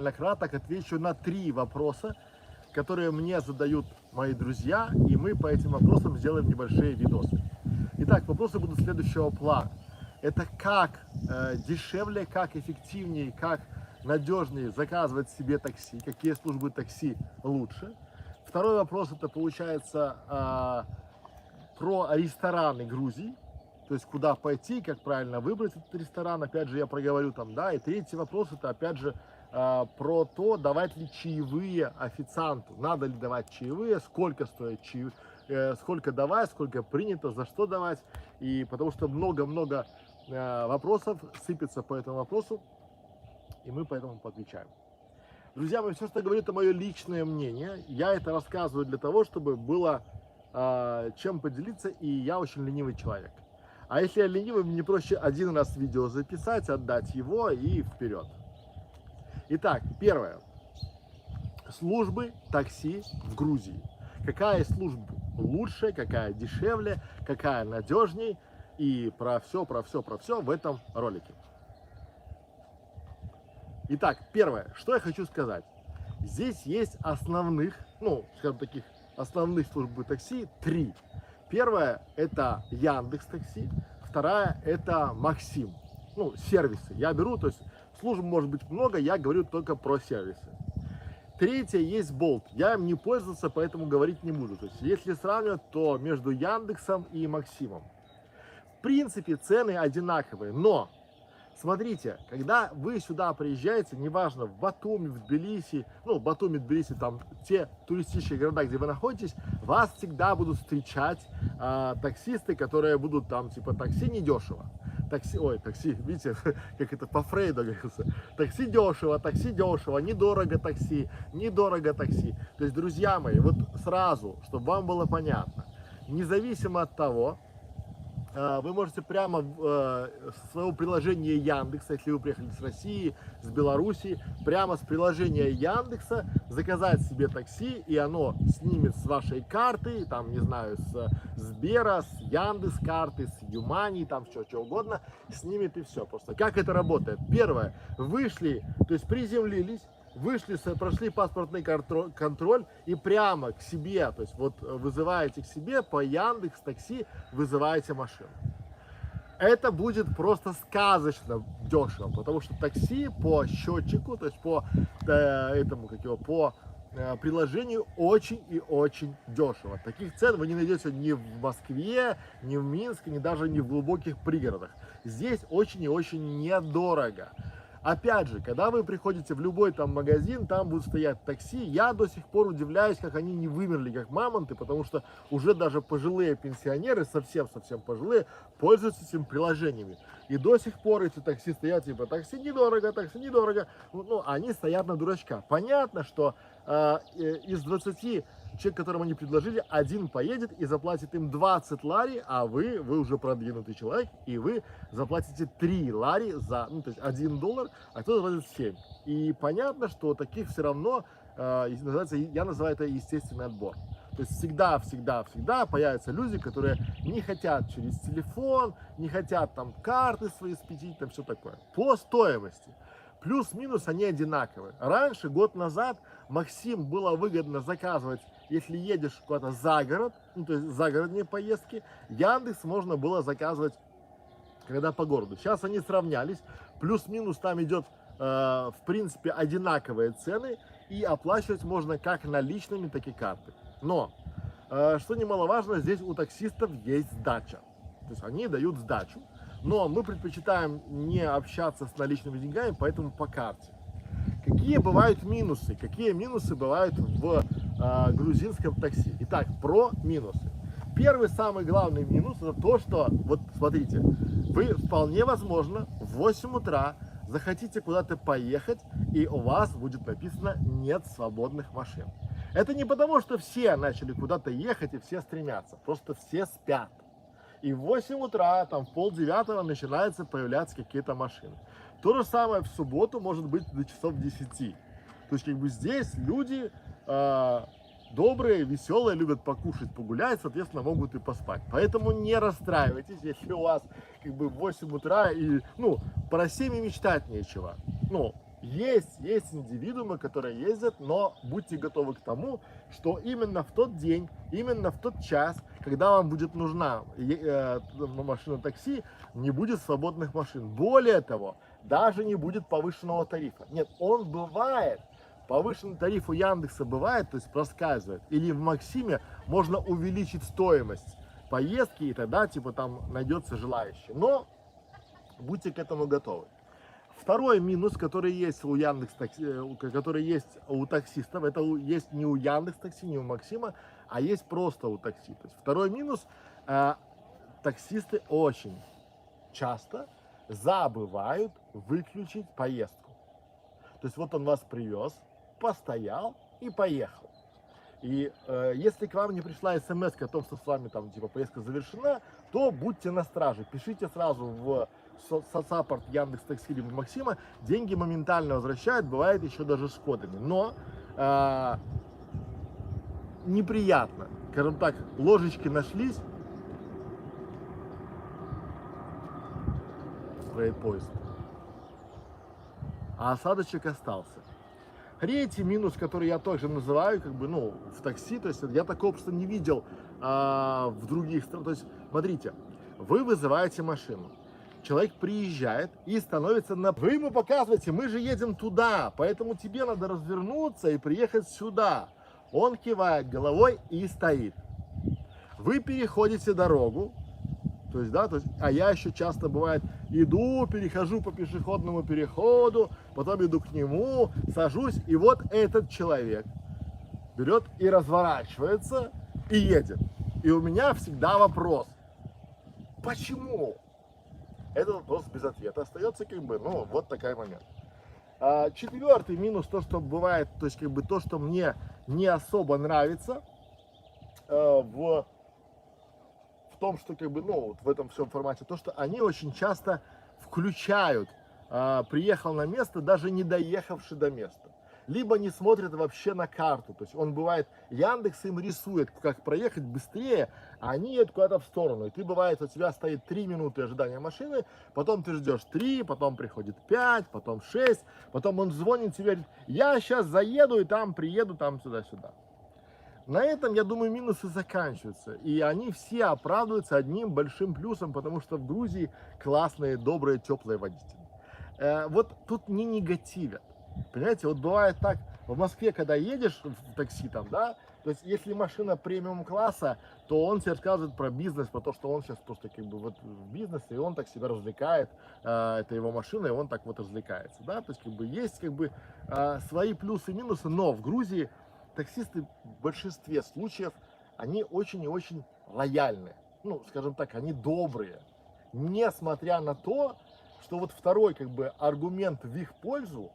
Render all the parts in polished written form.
Кратко отвечу на 3 вопроса, которые мне задают мои друзья, и мы по этим вопросам сделаем небольшие видосы. Итак, вопросы будут следующего плана. Это как дешевле, как эффективнее, как надежнее заказывать себе такси, какие службы такси лучше. Второй вопрос, это получается про рестораны Грузии, то есть куда пойти, как правильно выбрать этот ресторан, опять же я проговорю там, да. И третий вопрос, это опять же про то, давать ли чаевые официанту, надо ли давать чаевые, сколько стоит чаевые, сколько давать, сколько принято, за что давать, и потому что много-много вопросов сыпется по этому вопросу, и мы поэтому поотвечаем. Друзья мои, все, что я говорю, это мое личное мнение, я это рассказываю для того, чтобы было чем поделиться, и я очень ленивый человек. А если я ленивый, мне проще один раз видео записать, отдать его и вперед. Итак, первое. Службы такси в Грузии. Какая служба лучше, какая дешевле, какая надежней. И про все в этом ролике. Итак, первое, что я хочу сказать. Здесь есть основных, скажем, таких основных служб такси 3. Первая это Яндекс.Такси, вторая это Максим, сервисы. Я беру, то есть служб может быть много, я говорю только про сервисы. Третья есть Bolt, я им не пользовался, поэтому говорить не буду. То есть если сравнивать, то между Яндексом и Максимом. В принципе цены одинаковые, но смотрите, когда вы сюда приезжаете, неважно, в Батуми, в Тбилиси, Батуми, Тбилиси, там те туристические города, где вы находитесь, вас всегда будут встречать таксисты, которые будут там, типа, такси недешево. Такси, видите, как это по Фрейду говорится. Такси дешево, недорого такси. То есть, друзья мои, вот сразу, чтобы вам было понятно, независимо от того, вы можете прямо с своего приложения Яндекса, если вы приехали с России, с Белоруссии, прямо с приложения Яндекса заказать себе такси, и оно снимет с вашей карты, там, не знаю, с Сбера, с Яндекс.Карты, с Юмани, там, что угодно, снимет и все. Просто как это работает? Первое, вышли, то есть приземлились, вышли, прошли паспортный контроль и прямо к себе, то есть вот вызываете к себе по Яндекс.Такси, вызываете машину. Это будет просто сказочно дешево, потому что такси по счетчику, то есть по приложению очень и очень дешево. Таких цен вы не найдете ни в Москве, ни в Минске, ни даже не в глубоких пригородах. Здесь очень и очень недорого. Опять же, когда вы приходите в любой там магазин, там будут стоять такси. Я до сих пор удивляюсь, как они не вымерли, как мамонты, потому что уже даже пожилые пенсионеры, совсем пожилые, пользуются этими приложениями. И до сих пор эти такси стоят, типа, такси недорого. Они стоят на дурачка. Понятно, что из 20 человек, которым они предложили, один поедет и заплатит им 20 лари, а вы уже продвинутый человек, и вы заплатите 3 лари за, то есть $1, а кто-то платит 7. И понятно, что таких все равно, я называю это естественный отбор. То есть всегда появятся люди, которые не хотят через телефон, не хотят там карты свои спятить, там все такое. По стоимости. Плюс-минус они одинаковые. Раньше, год назад, Максим было выгодно заказывать, если едешь куда-то за город, то есть загородные поездки. Яндекс можно было заказывать, когда по городу. Сейчас они сравнялись. Плюс-минус там идет, в принципе, одинаковые цены. И оплачивать можно как наличными, так и картой. Но, что немаловажно, здесь у таксистов есть сдача. То есть они дают сдачу. Но мы предпочитаем не общаться с наличными деньгами, поэтому по карте. Какие бывают минусы? Какие минусы бывают в грузинском такси? Итак, про минусы. Первый, самый главный минус, это то, что, вот смотрите, вы вполне возможно в 8 утра захотите куда-то поехать, и у вас будет написано «нет свободных машин». Это не потому, что все начали куда-то ехать и все стремятся, просто все спят. И в 8 утра, там в 8:30 начинаются появляться какие-то машины. То же самое в субботу может быть до часов 10. То есть здесь люди добрые, веселые, любят покушать, погулять, соответственно, могут и поспать. Поэтому не расстраивайтесь, если у вас в 8 утра и, про 7 и мечтать нечего. Есть индивидуумы, которые ездят, но будьте готовы к тому, что именно в тот день, именно в тот час, когда вам будет нужна машина такси, не будет свободных машин. Более того, даже не будет повышенного тарифа. Нет, он бывает. Повышенный тариф у Яндекса бывает, то есть проскальзывает. Или в Максиме можно увеличить стоимость поездки, и тогда типа там найдется желающий. Но будьте к этому готовы. Второй минус, который есть у который есть у таксистов, это есть не у Яндекс.Такси, не у Максима, а есть просто у такси. То есть второй минус, таксисты очень часто забывают выключить поездку. То есть вот он вас привез, постоял и поехал. И если к вам не пришла смс о том, что с вами там типа поездка завершена, то будьте на страже, пишите сразу в саппорт Яндекс.Такси либо Максима, деньги моментально возвращают, бывает еще даже с кодами. Но неприятно, скажем так, ложечки нашлись, поезд, а осадочек остался. Третий минус, который я тоже называю, как бы, ну, в такси, то есть я такого просто не видел в других странах. То есть, смотрите, вы вызываете машину, человек приезжает и становится на... Вы ему показываете, мы же едем туда, поэтому тебе надо развернуться и приехать сюда. Он кивает головой и стоит. Вы переходите дорогу, то есть, да, то есть, а я еще часто бывает иду, перехожу по пешеходному переходу, потом иду к нему, сажусь, и вот этот человек берет и разворачивается и едет. И у меня всегда вопрос, почему? Этот вопрос без ответа остается, как бы, ну, вот такой момент. Четвертый минус, то, что бывает, то есть, как бы, то, что мне не особо нравится в том, что, как бы, ну, вот в этом всем формате, то, что они очень часто включают, приехал на место, даже не доехавший до места. Либо не смотрят вообще на карту. То есть он бывает, Яндекс им рисует, как проехать быстрее, а они едут куда-то в сторону. И ты, бывает, у тебя стоит 3 минуты ожидания машины, потом ты ждешь 3, потом приходит 5, потом 6, потом он звонит тебе, говорит, я сейчас заеду и там приеду, там сюда-сюда. На этом, я думаю, минусы заканчиваются. И они все оправдываются одним большим плюсом, потому что в Грузии классные, добрые, теплые водители. Вот тут не негативят. Понимаете, вот бывает так, в Москве, когда едешь в такси там, да, то есть если машина премиум класса, то он тебе рассказывает про бизнес, про то, что он сейчас просто как бы вот в бизнесе, и он так себя развлекает, это его машина, и он так вот развлекается, да, то есть как бы есть как бы свои плюсы и минусы, но в Грузии таксисты в большинстве случаев, они очень и очень лояльны, ну, скажем так, они добрые, несмотря на то, что вот второй как бы аргумент в их пользу,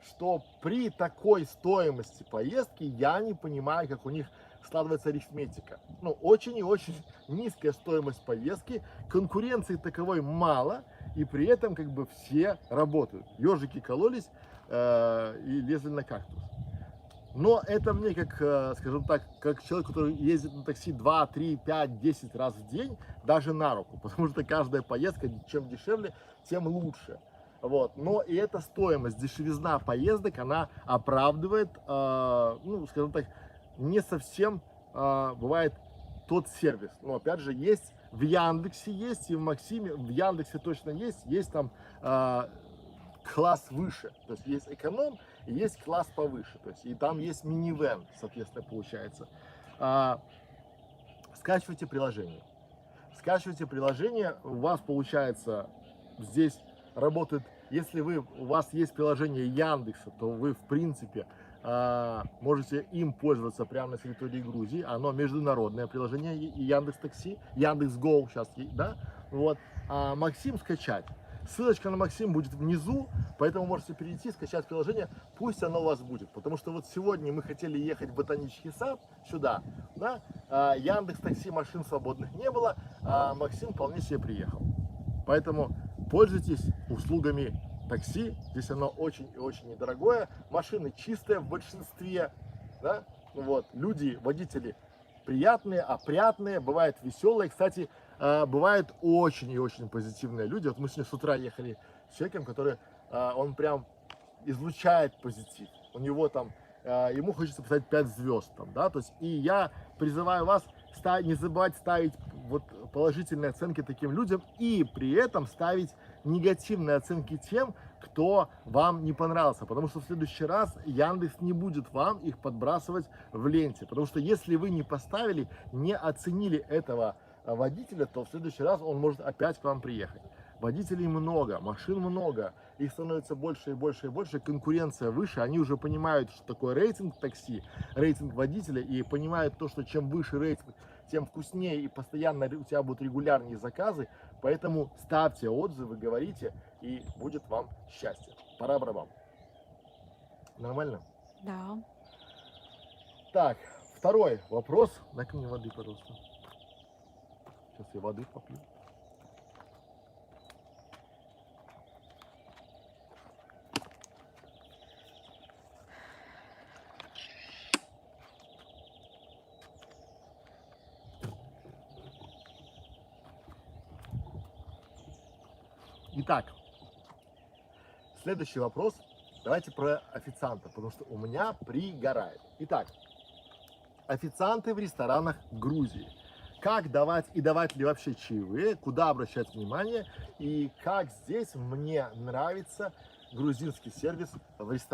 что при такой стоимости поездки я не понимаю, как у них складывается арифметика. Ну, очень и очень низкая стоимость поездки, конкуренции таковой мало, и при этом как бы все работают. Ежики кололись и лезли на кактус. Но это мне, как, скажем так, как человек, который ездит на такси 2, 3, 5, 10 раз в день, даже на руку, потому что каждая поездка, чем дешевле, тем лучше. Вот. Но и эта стоимость, дешевизна поездок, она оправдывает, ну, скажем так, не совсем бывает тот сервис. Но опять же, есть в Яндексе, есть и в Максиме, в Яндексе точно есть там класс выше, то есть есть эконом и есть класс повыше, то есть и там есть минивэн, соответственно, получается. Скачивайте приложение. Скачивайте приложение, у вас получается здесь работает, если у вас есть приложение Яндекса, то вы в принципе можете им пользоваться прямо на территории Грузии, оно международное приложение и Яндекс.Такси, Яндекс.Го сейчас, да, вот, а Максим скачать. Ссылочка на Максим будет внизу, поэтому можете перейти, скачать приложение, пусть оно у вас будет. Потому что вот сегодня мы хотели ехать в Ботанический сад, сюда, да, Яндекс.Такси машин свободных не было, а Максим вполне себе приехал. Поэтому пользуйтесь услугами такси, здесь оно очень и очень недорогое, машины чистые в большинстве, да, вот, люди, водители приятные, опрятные, бывают веселые, кстати, бывают очень и очень позитивные люди. Вот мы сегодня с утра ехали с человеком, который, он прям излучает позитив. У него там, ему хочется поставить 5 звезд там, да, то есть, и я призываю вас не забывать ставить вот положительные оценки таким людям и при этом ставить негативные оценки тем, кто вам не понравился, потому что в следующий раз Яндекс не будет вам их подбрасывать в ленте, потому что если вы не поставили, не оценили этого водителя, то в следующий раз он может опять к вам приехать. Водителей много, машин много, их становится больше и больше и больше, конкуренция выше, они уже понимают, что такое рейтинг такси, рейтинг водителя, и понимают то, что чем выше рейтинг, тем вкуснее и постоянно у тебя будут регулярные заказы, поэтому ставьте отзывы, говорите, и будет вам счастье. Пора барабан. Нормально? Да. Так, второй вопрос. Дай-ка мне воды, пожалуйста. Сейчас я воды попью. Итак, следующий вопрос. Давайте про официанта, потому что у меня пригорает. Итак, официанты в ресторанах Грузии. Как давать и давать ли вообще чаевые, куда обращать внимание и как здесь мне нравится грузинский сервис в ресторанах.